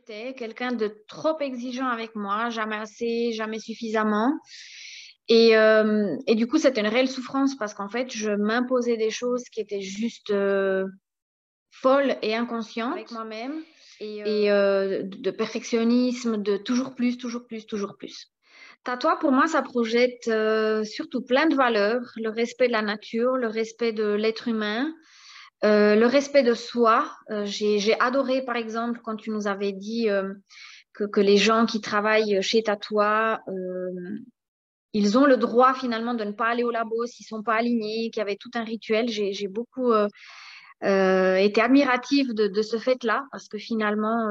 j'étais quelqu'un de trop exigeant avec moi, jamais assez, jamais suffisamment. Et du coup, c'était une réelle souffrance parce qu'en fait, je m'imposais des choses qui étaient juste folles et inconscientes avec moi-même. De perfectionnisme, de toujours plus, toujours plus, toujours plus. Tatouage, pour moi, ça projette surtout plein de valeurs, le respect de la nature, le respect de l'être humain, le respect de soi. J'ai adoré, par exemple, quand tu nous avais dit que les gens qui travaillent chez Tatouage, ils ont le droit finalement de ne pas aller au labo s'ils ne sont pas alignés, qu'il y avait tout un rituel. J'ai beaucoup été admirative de ce fait-là, parce que finalement,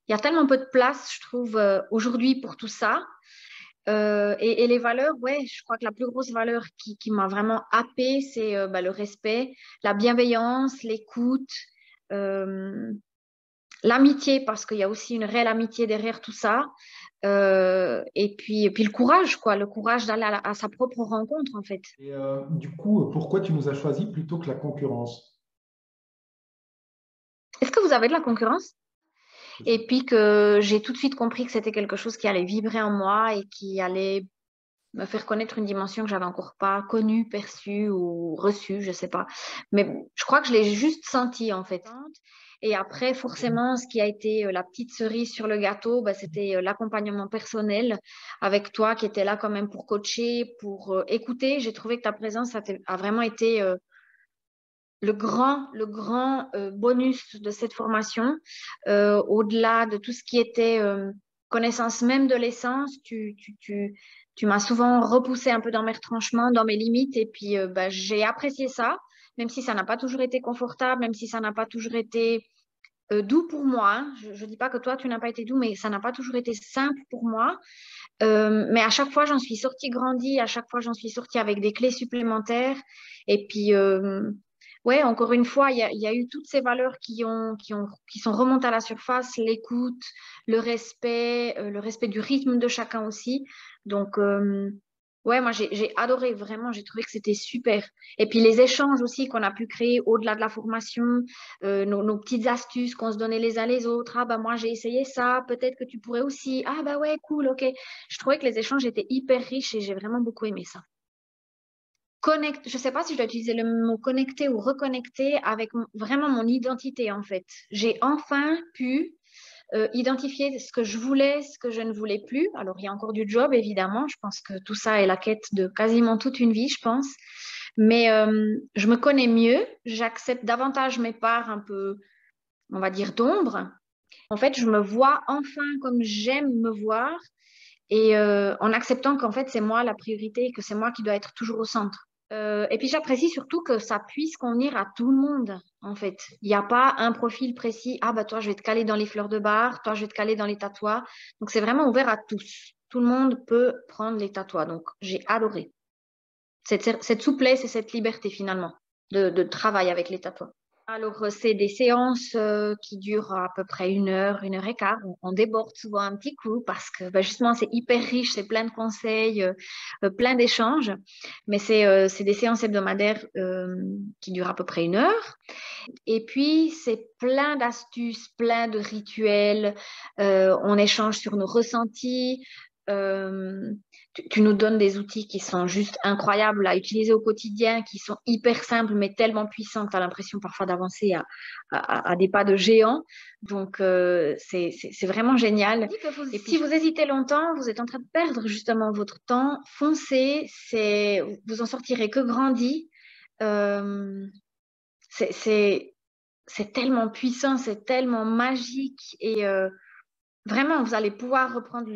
il y a tellement peu de place, je trouve, aujourd'hui pour tout ça. Et les valeurs, ouais, je crois que la plus grosse valeur qui m'a vraiment happée, c'est le respect, la bienveillance, l'écoute, euh, l'amitié, parce qu'il y a aussi une réelle amitié derrière tout ça. Et puis le courage, quoi, le courage d'aller à sa propre rencontre, en fait. Et du coup, pourquoi tu nous as choisis plutôt que la concurrence? Est-ce que vous avez de la concurrence? Et puis que j'ai tout de suite compris que c'était quelque chose qui allait vibrer en moi et qui allait me faire connaître une dimension que j'avais encore pas connue, perçue ou reçue, je sais pas. Mais je crois que je l'ai juste senti en fait. Et après, forcément, ce qui a été la petite cerise sur le gâteau, bah, c'était l'accompagnement personnel avec toi qui était là quand même pour coacher, pour écouter. J'ai trouvé que ta présence a vraiment été le grand bonus de cette formation. Au-delà de tout ce qui était connaissance même de l'essence, tu m'as souvent repoussé un peu dans mes retranchements, dans mes limites, et puis j'ai apprécié ça, même si ça n'a pas toujours été confortable, même si ça n'a pas toujours été doux pour moi, hein. Je ne dis pas que toi, tu n'as pas été doux, mais ça n'a pas toujours été simple pour moi. Mais à chaque fois, j'en suis sortie grandie, à chaque fois, j'en suis sortie avec des clés supplémentaires. Et puis, ouais, encore une fois, il y a eu toutes ces valeurs qui sont remontées à la surface, l'écoute, le respect du rythme de chacun aussi. Donc, ouais, moi, j'ai adoré, vraiment, j'ai trouvé que c'était super. Et puis, les échanges aussi qu'on a pu créer au-delà de la formation, nos petites astuces qu'on se donnait les uns les autres. Ah, bah, moi, j'ai essayé ça, peut-être que tu pourrais aussi. Ah, bah, ouais, cool, ok. Je trouvais que les échanges étaient hyper riches et j'ai vraiment beaucoup aimé ça. Je ne sais pas si je dois utiliser le mot connecter ou reconnecter avec vraiment mon identité en fait. J'ai enfin pu identifier ce que je voulais, ce que je ne voulais plus. Alors il y a encore du job évidemment. Je pense que tout ça est la quête de quasiment toute une vie, je pense. Mais je me connais mieux. J'accepte davantage mes parts un peu, on va dire, d'ombre. En fait, je me vois enfin comme j'aime me voir et en acceptant qu'en fait c'est moi la priorité et que c'est moi qui dois être toujours au centre. Et puis j'apprécie surtout que ça puisse convenir à tout le monde, en fait. Il n'y a pas un profil précis. Ah bah toi, je vais te caler dans les fleurs de bar, toi, je vais te caler dans les tatouages. Donc c'est vraiment ouvert à tous. Tout le monde peut prendre les tatouages. Donc j'ai adoré cette souplesse et cette liberté finalement de travail avec les tatouages. Alors, c'est des séances qui durent à peu près une heure et quart. On déborde souvent un petit coup parce que justement, c'est hyper riche, c'est plein de conseils, plein d'échanges. Mais c'est des séances hebdomadaires qui durent à peu près une heure. Et puis, c'est plein d'astuces, plein de rituels. On échange sur nos ressentis. Euh, tu nous donnes des outils qui sont juste incroyables à utiliser au quotidien, qui sont hyper simples, mais tellement puissants que tu as l'impression parfois d'avancer à des pas de géant. Donc, c'est vraiment génial. Et puis, si vous hésitez longtemps, vous êtes en train de perdre justement votre temps. Foncez, vous en sortirez que grandi. Euh, c'est c'est tellement puissant, c'est tellement magique et vraiment, vous allez pouvoir reprendre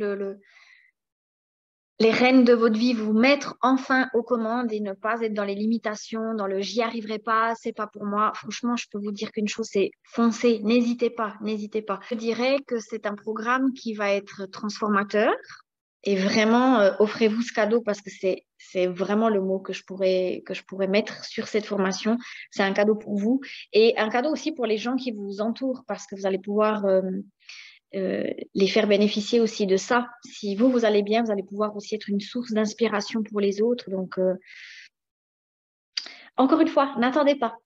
les rênes de votre vie, vous mettre enfin aux commandes et ne pas être dans les limitations, dans le j'y arriverai pas, c'est pas pour moi. Franchement, je peux vous dire qu'une chose, c'est foncez, n'hésitez pas, n'hésitez pas. Je dirais que c'est un programme qui va être transformateur. Et vraiment, offrez-vous ce cadeau parce que c'est vraiment le mot que je pourrais mettre sur cette formation. C'est un cadeau pour vous et un cadeau aussi pour les gens qui vous entourent parce que vous allez pouvoir les faire bénéficier aussi de ça. Si vous, vous allez bien, vous allez pouvoir aussi être une source d'inspiration pour les autres. Donc, encore une fois, n'attendez pas.